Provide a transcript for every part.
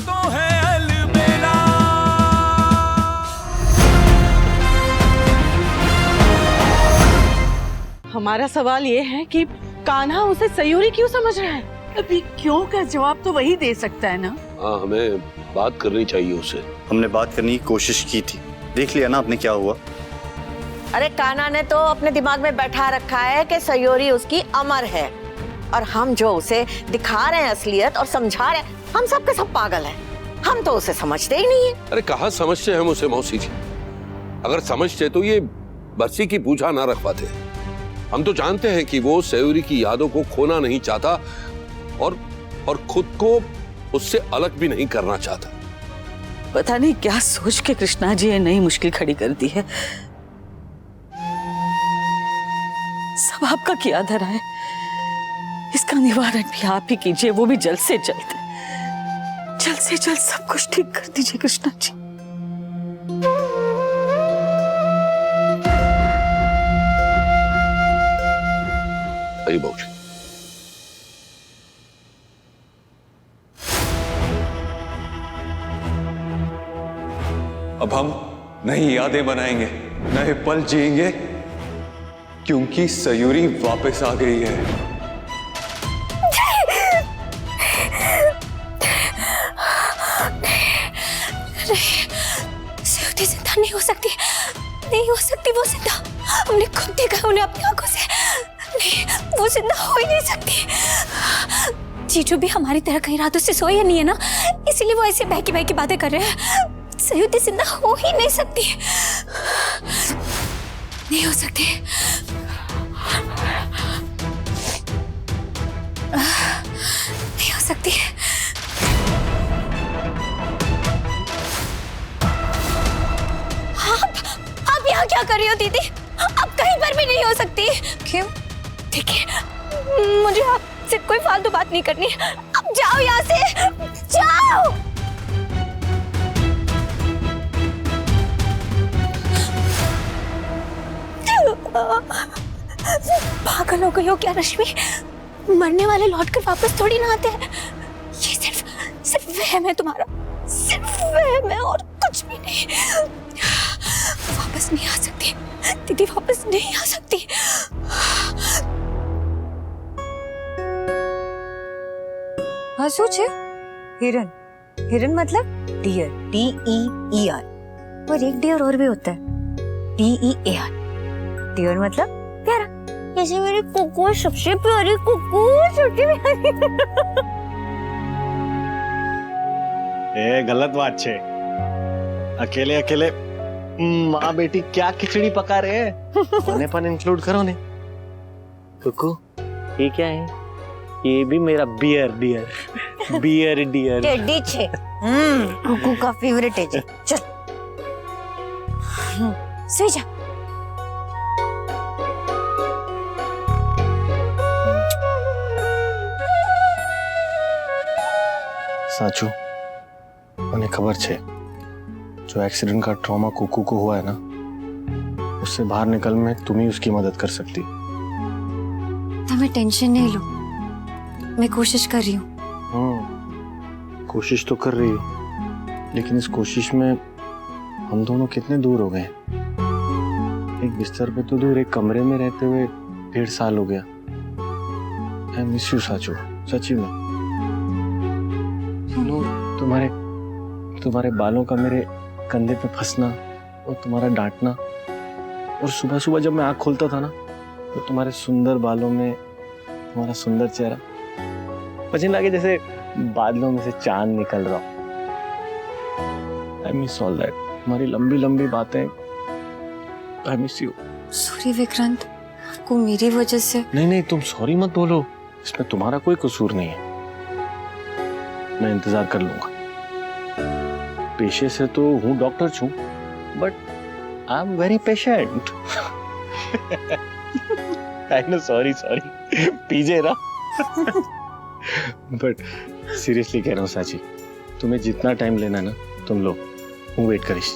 तो है अलबेला। हमारा सवाल ये है कि कान्हा उसे सयूरी क्यों समझ रहा है? अभी क्यों का जवाब तो वही दे सकता है ना। हाँ, हमें बात करनी चाहिए उससे। हमने बात करने की कोशिश की थी, देख लिया ना आपने क्या हुआ। अरे कान्हा ने तो अपने दिमाग में बैठा रखा है कि सयोरी उसकी अमर है, और हम जो उसे दिखा रहे हैं असलियत और समझा रहे हैं, हम सब के सब पागल हैं। हम तो उसे समझते ही नहीं है। अरे कहाँ समझते हम उसे मौसी जी? अगर समझते तो ये बरसी की पूजा ना रखवाते। हम तो जानते हैं कि वो सयूरी की यादों को खोना नहीं चाहता और खुद को उससे अलग भी नहीं करना चाहता। पता नहीं क्या सोच के कृष्णा जी ये नई मुश्किल खड़ी कर दी है। सब आपका किया धरा है, इसका निवारण भी आप ही कीजिए, वो भी जल्द से जल्द सब कुछ ठीक कर दीजिए कृष्णा जी। अरे बाबूजी, अब हम नई यादें बनाएंगे, नए पल जिएंगे, क्योंकि सयूरी वापस आ गई है। सयूरी जिंदा नहीं हो सकती, नहीं हो सकती वो जिंदा। हमने खुद देखा उन्हें अपनी आंखों से। नहीं, वो जिंदा हो ही नहीं सकती। जीजू भी हमारी तरह कहीं रातों से सोए नहीं है ना, इसीलिए वो ऐसे बहकी बहकी बातें कर रहे हैं। सयूरी जिंदा हो ही नहीं सकती, नहीं हो सकती। नहीं हो सकती। आप यहाँ क्या कर रही हो दीदी? अब कहीं पर भी नहीं हो सकती। क्यों? देखिए, मुझे आपसे कोई फालतू बात नहीं करनी। अब जाओ यहाँ से, जाओ। पागल हो गई हो क्या रश्मि? मरने वाले लौटकर वापस थोड़ी ना आते हैं। ये सिर्फ वहम है तुम्हारा, सिर्फ वहम है और कुछ भी नहीं। वापस नहीं आ सकती दीदी, वापस नहीं आ सकती। हाँ सोच है, हिरन, हिरन मतलब डियर, DEER। और एक डियर और भी होता है, DEAR। डियर मतलब प्यारा, जैसे मेरी कुकू सबसे प्यारी कुकू, सबसे प्यारी। ए गलत बात छे। अकेले अकेले माँ बेटी क्या खिचड़ी पका रहे हैं? कोने पर इंक्लूड करो ने। कुकू ये क्या है? ये भी मेरा bear dear, bear dear. Teddy छे, कुकू का फेवरेट है। चल सो जा। साचू મને ખબર છે जो एक्सीडेंट का ट्रॉमा कुकू को हुआ है ना, उससे बाहर निकलने में तुम ही उसकी मदद कर सकती। तुम्हें टेंशन नहीं लो, मैं कोशिश कर रही हूँ। कोशिश तो कर रही हो, लेकिन इस कोशिश में हम दोनों कितने दूर हो गए। एक बिस्तर पे तो दूर, एक कमरे में रहते हुए 1.5 साल हो गया। आई मिस यू साचू, सच्ची में। तुम्हारे बालों का मेरे कंधे पे फंसना और तुम्हारा डांटना, और सुबह सुबह जब मैं आँख खोलता था ना, तो तुम्हारे सुंदर बालों में तुम्हारा सुंदर चेहरा, मुझे लगे जैसे बादलों में से चांद निकल रहा हो। आई मिस ऑल दैट, तुम्हारी लंबी लंबी बातें। I miss you. Sorry Vikrant, को मेरी वजह से। नहीं, तुम सॉरी मत बोलो, इसमें तुम्हारा कोई कसूर नहीं है। मैं इंतजार कर लूंगा। पेशे से तो हूँ डॉक्टर छू, but I am very patient. I know, sorry PJ ना। बट सीरियसली कह रहा हूँ साची, तुम्हें जितना टाइम लेना है ना तुम लो, हूँ वेट करीश।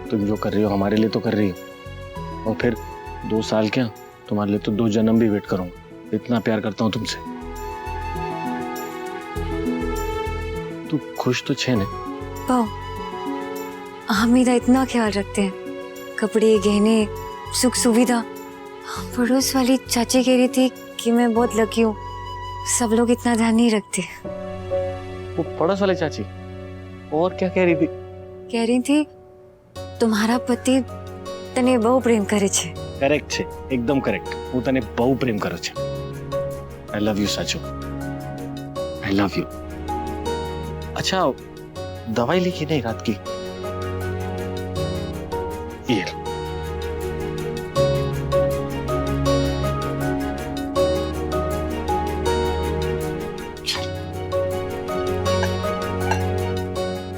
तुम जो कर रही हो हमारे लिए तो कर रही हो, और फिर 2 साल क्या, तुम्हारे लिए तो 2 जन्म भी वेट करूंगा। इतना प्यार करता हूँ तुमसे। तू खुश तो छे ने? पाओ हम मेरा इतना ख्याल रखते हैं, कपड़े गहने सुख सुविधा। पड़ोस वाली चाची कह रही थी कि मैं बहुत लकी हूँ, सब लोग इतना ध्यान नहीं रखते। वो पड़ोस वाली चाची और क्या कह रही थी? कह रही थी तुम्हारा पति तने बहु प्रेम करे छे। करेक्ट छे, एकदम करेक्ट। હું તને બહુ પ્રેમ કરું છું। I love you સાચુ। I love you। अच्छा दवाई लिखी नहीं रात की? ये लो।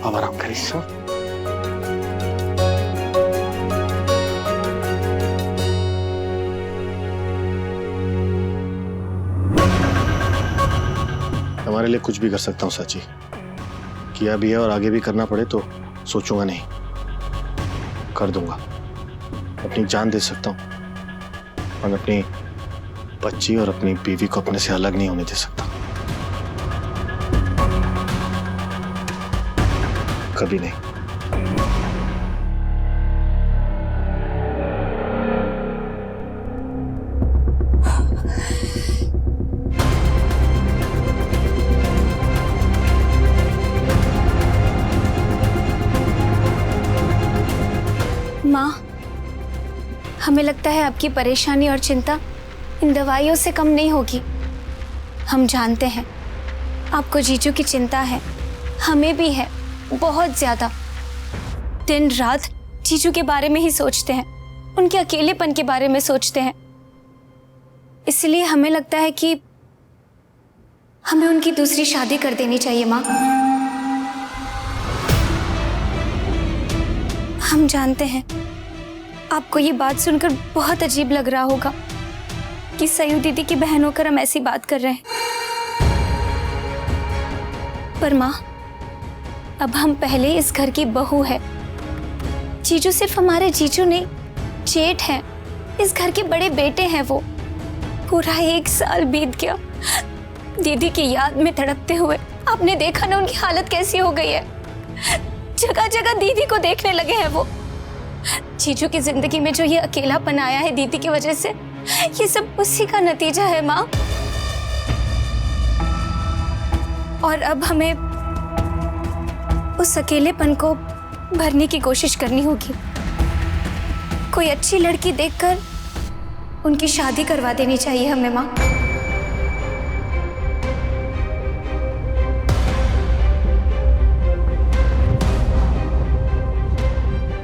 अब आराम करिस। तुम्हारे लिए कुछ भी कर सकता हूँ साची, किया भी है और आगे भी करना पड़े तो सोचूंगा नहीं, कर दूंगा। अपनी जान दे सकता हूँ और अपनी बच्ची और अपनी बीवी को अपने से अलग नहीं होने दे सकता, कभी नहीं। माँ, हमें लगता है आपकी परेशानी और चिंता इन दवाइयों से कम नहीं होगी। हम जानते हैं आपको जीजू की चिंता है, हमें भी है, बहुत ज्यादा। दिन रात जीजू के बारे में ही सोचते हैं, उनके अकेलेपन के बारे में सोचते हैं। इसलिए हमें लगता है कि हमें उनकी दूसरी शादी कर देनी चाहिए माँ। हम जानते हैं आपको ये बात सुनकर बहुत अजीब लग रहा होगा कि सयू दीदी की बहन होकर हम ऐसी बात कर रहे हैं, पर माँ अब हम पहले इस घर की बहू है। जीजू सिर्फ हमारे जीजू नहीं, जेठ हैं, इस घर के बड़े बेटे हैं। वो पूरा 1 साल बीत गया दीदी की याद में तड़पते हुए। आपने देखा ना उनकी हालत कैसी हो गई है, जगह जगह दीदी को देखने लगे हैं वो। जीजू की जिंदगी में जो ये अकेलापन आया है दीदी की वजह से, ये सब उसी का नतीजा है माँ। और अब हमें उस अकेलेपन को भरने की कोशिश करनी होगी। कोई अच्छी लड़की देखकर उनकी शादी करवा देनी चाहिए हमें माँ।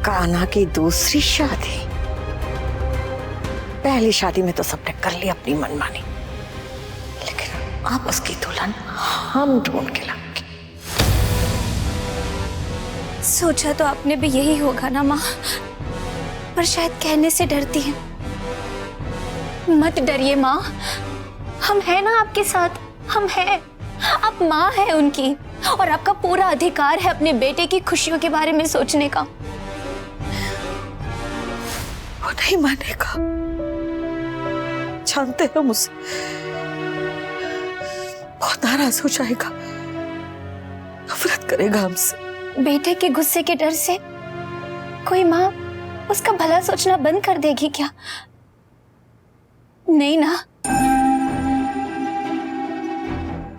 कान्हा की दूसरी शादी? पहली शादी में तो सबने कर ली अपनी मनमानी, लेकिन अब उसकी दुल्हन हम ढूंढ के लाएंगे। सोचा तो आपने भी यही होगा ना माँ, पर शायद कहने से डरती हैं। मत डरिए माँ, हम हैं ना आपके साथ, हम हैं। आप माँ हैं उनकी और आपका पूरा अधिकार है अपने बेटे की खुशियों के बारे में सोचने का। वो नहीं मानेगा, जानते हो मुझसे बहुत नाराज हो जाएगा, नफरत करेगा हमसे। बेटे के गुस्से के डर से कोई माँ उसका भला सोचना बंद कर देगी क्या? नहीं ना।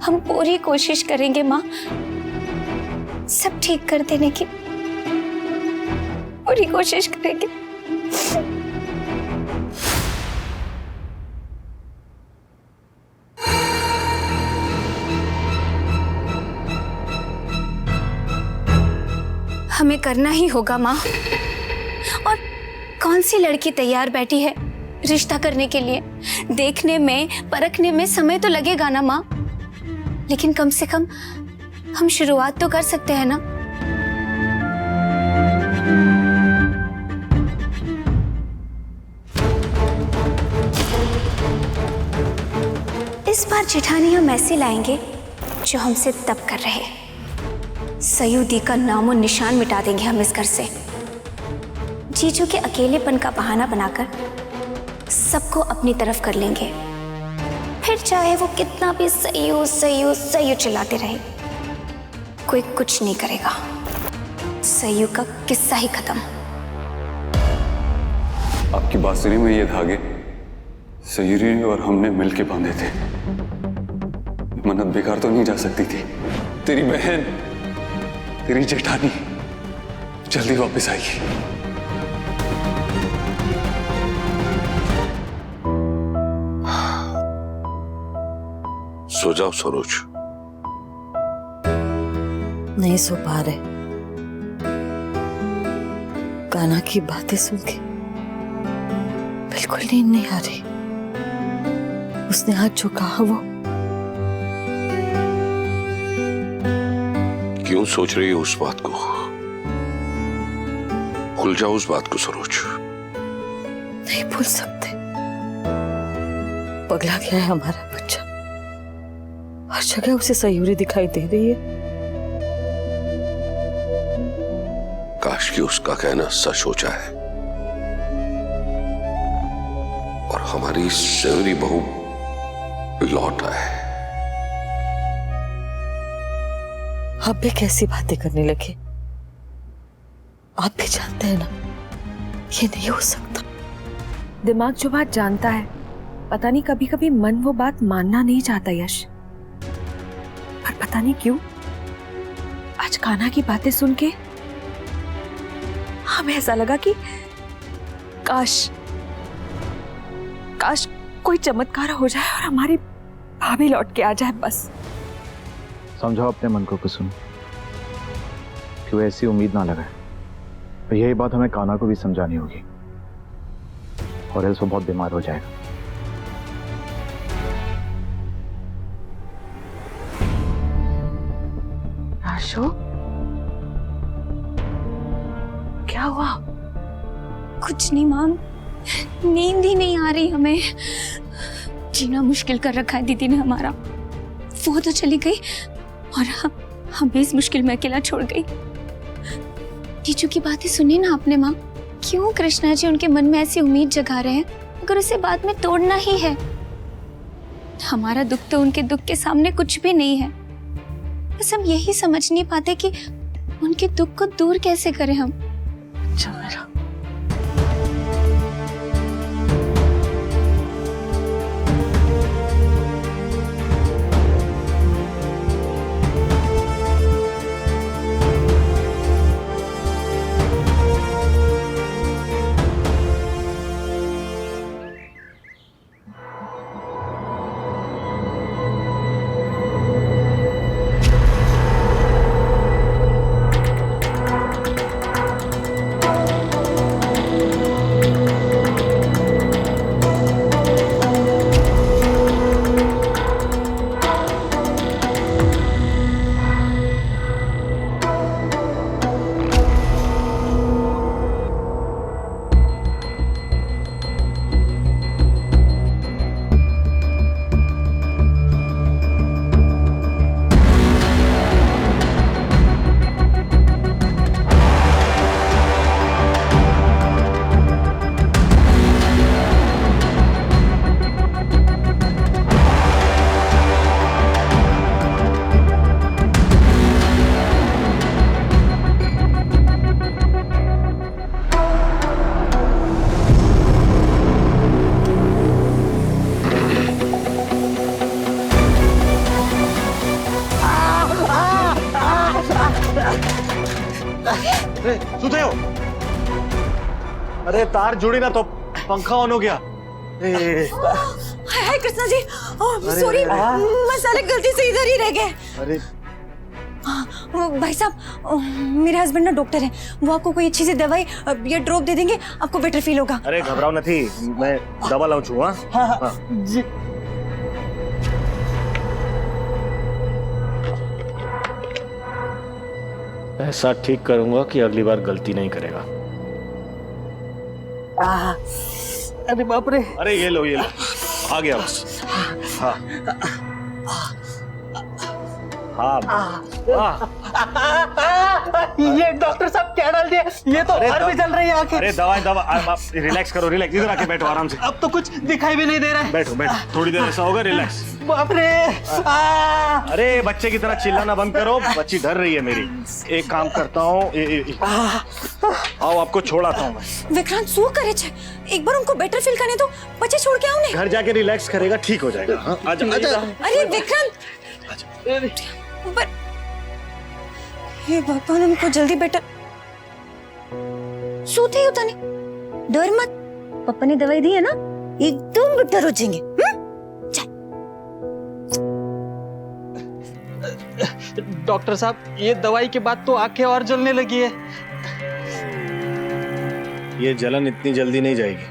हम पूरी कोशिश करेंगे माँ सब ठीक कर देने की, पूरी कोशिश करेंगे। हमें करना ही होगा माँ। और कौन सी लड़की तैयार बैठी है रिश्ता करने के लिए? देखने में, परखने में समय तो लगेगा ना माँ, लेकिन कम से कम हम शुरुआत तो कर सकते हैं ना। इस बार जेठानी हम ऐसे लाएंगे जो हमसे तब कर रहे हैं। सयू दी का नामो निशान मिटा देंगे हम इस घर से। जीजू के अकेलेपन का बहाना बनाकर सबको अपनी तरफ कर लेंगे, फिर चाहे वो कितना भी सयू सयू सयू चिल्लाते रहे। कोई कुछ नहीं करेगा। सयू का किस्सा ही खत्म। आपकी बांसुरी में ये धागे सयूरी और हमने मिलके बांधे थे। मन्नत बेकार तो नहीं जा सकती थी। तेरी बहन, तेरी जेठानी जल्दी वापस आएगी। सो जाओ सरोज। नहीं सो पा रहे। कान्हा की बातें सुन के बिल्कुल नींद नहीं आ रही। उसने आज जो कहा वो क्यों सोच रही हो उस बात को? भूल जाओ उस बात को सरोज। नहीं भूल सकते। पगला गया है हमारा बच्चा। हर जगह उसे सयूरी दिखाई दे रही है। काश कि उसका कहना सच हो जाए और हमारी सयूरी बहू लौट आए। आप भी कैसी बातें करने लगे? आप भी जानते हैं ना ये नहीं हो सकता। दिमाग जो बात जानता है, पता नहीं कभी कभी मन वो बात मानना नहीं चाहता यश। पर पता नहीं क्यों आज कान्हा की बातें सुन के हमें ऐसा लगा कि काश कोई चमत्कार हो जाए और हमारी भाभी लौट के आ जाए बस। समझाओ अपने मन को कुसुम कि वो ऐसी उम्मीद ना लगाए। और यही बात हमें कान्हा को भी समझानी होगी और एल्स वो बहुत बीमार हो जाएगा। आशो, क्या हुआ? कुछ नहीं माम, नींद ही नहीं आ रही हमें। जीना मुश्किल कर रखा है दीदी ने हमारा। वो तो चली गई और हमें इस मुश्किल में अकेला छोड़ गई। जीजू की बातें सुनी ना आपने माँ? क्यों कृष्णा जी उनके मन में ऐसी उम्मीद जगा रहे हैं अगर उसे बाद में तोड़ना ही है? हमारा दुख तो उनके दुख के सामने कुछ भी नहीं है। बस हम यही समझ नहीं पाते कि उनके दुख को दूर कैसे करें हम। अच्छा मेरा सुते हो? अरे तार जुड़ी ना तो पंखा ऑन हो गया। हाय कृष्णा जी, सॉरी, मैं साले गलती से इधर ही रह गए। अरे भाई साहब, मेरे हस्बैंड ना डॉक्टर हैं, वो आपको कोई अच्छी सी दवाई या ड्रॉप दे देंगे, आपको बेटर फील होगा। अरे घबराओ नहीं, मैं दवा लाऊं छू। हाँ जी। ऐसा ठीक करूंगा कि अगली बार गलती नहीं करेगा। अरे बाप रे। अरे ये लो आ गया बस। हाँ हाँ ये डॉक्टर साहब क्या डाल दिया? ये तो हर में जल रही है आंखें। अरे दवा आप रिलैक्स करो, रिलैक्स, इधर आके बैठो आराम से। अब तो कुछ दिखाई भी नहीं दे रहा है। बैठो थोड़ी देर ऐसा होगा, रिलैक्स। बाप रे। अरे बच्चे की तरह चिल्लाना बंद करो, बच्ची डर रही है मेरी। एक काम करता हूँ, आओ आपको छोड़ आता हूँ मैं। विक्रांत सो करे छे, एक बार उनको बेटर फील करने दो, बच्चे छोड़ के आओ ने। घर जाके रिलैक्स करेगा, ठीक हो जाएगा। हाँ, आजा। अरे विक्रांत, हे भगवान, हमको जल्दी बेटर सोते ही होता नहीं। डर मत, पापा ने दवाई दी है ना, एकदम बेटर हो जाएंगे। डॉक्टर साहब, ये दवाई के बाद तो आंखें और जलने लगी है। ये जलन इतनी जल्दी नहीं जाएगी,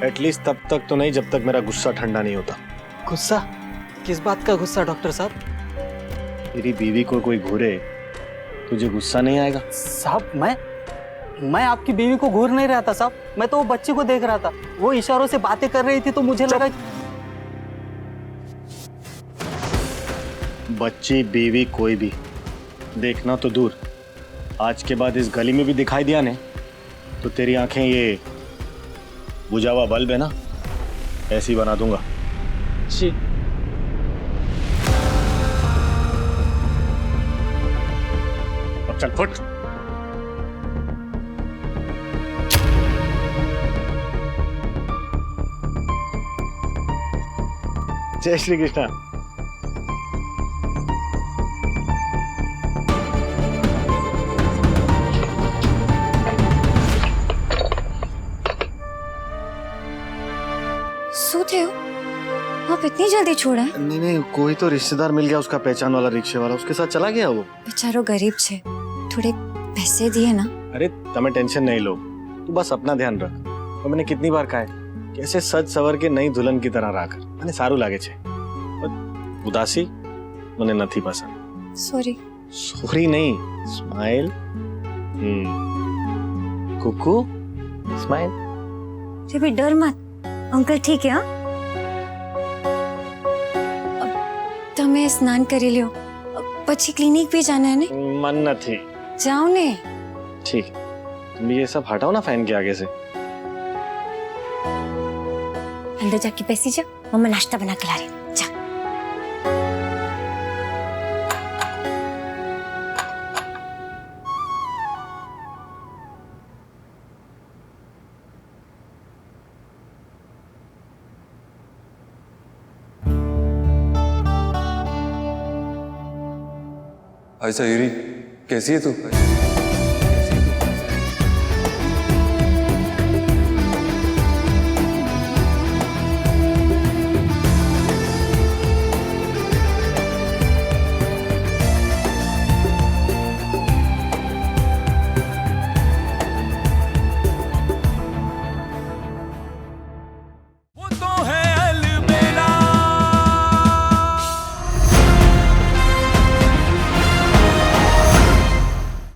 एटलीस्ट तब तक तो नहीं जब तक मेरा गुस्सा ठंडा नहीं होता। गुस्सा? किस बात का गुस्सा डॉक्टर साहब? तेरी बीवी को कोई घूरे, तुझे गुस्सा नहीं आएगा? साहब मैं आपकी बीवी को घूर नहीं रहा था साहब, मैं तो वो बच्ची को देख रहा था। वो इशारों से बातें कर रही थी तो मुझे लगा। बच्ची, बीवी, कोई भी देखना तो दूर, आज के बाद इस गली में भी दिखाई दिया ने तो तेरी आंखें ये बुझा हुआ बल्ब है ना, ऐसी बना दूंगा। जी। अब चल फुट। जय श्री कृष्णा। सोते हो आप? इतनी जल्दी छोड़ा है? नहीं, कोई तो रिश्तेदार मिल गया, उसका पहचान वाला रिक्शे वाला, उसके साथ चला गया वो। बेचारो गरीब छे, थोड़े पैसे दिए ना। अरे तुम्हें टेंशन नहीं लो, तू बस अपना ध्यान रख। तो मैंने कितनी बार कहा है, कैसे सज सवर के नई दुल्हन की तरह राख, मैंने सारू लागे छे। उदासी મને નથી પસંદ। सॉरी नहीं, स्माइल। कुकू स्माइल। भी डर मत, अंकल ठीक है? हाँ, તમે સ્નાન કરી લ્યો, પછી ક્લિનિક भी जाना है ने? मन નથી। जाओ ने। ठीक, तुम ये सब हटाओ ना फैन के आगे से। अंदर जाके बैसी जा, मम्मा नाश्ता बना के ला रही। जा। हाय सहेरी, कैसी है तू? वो तो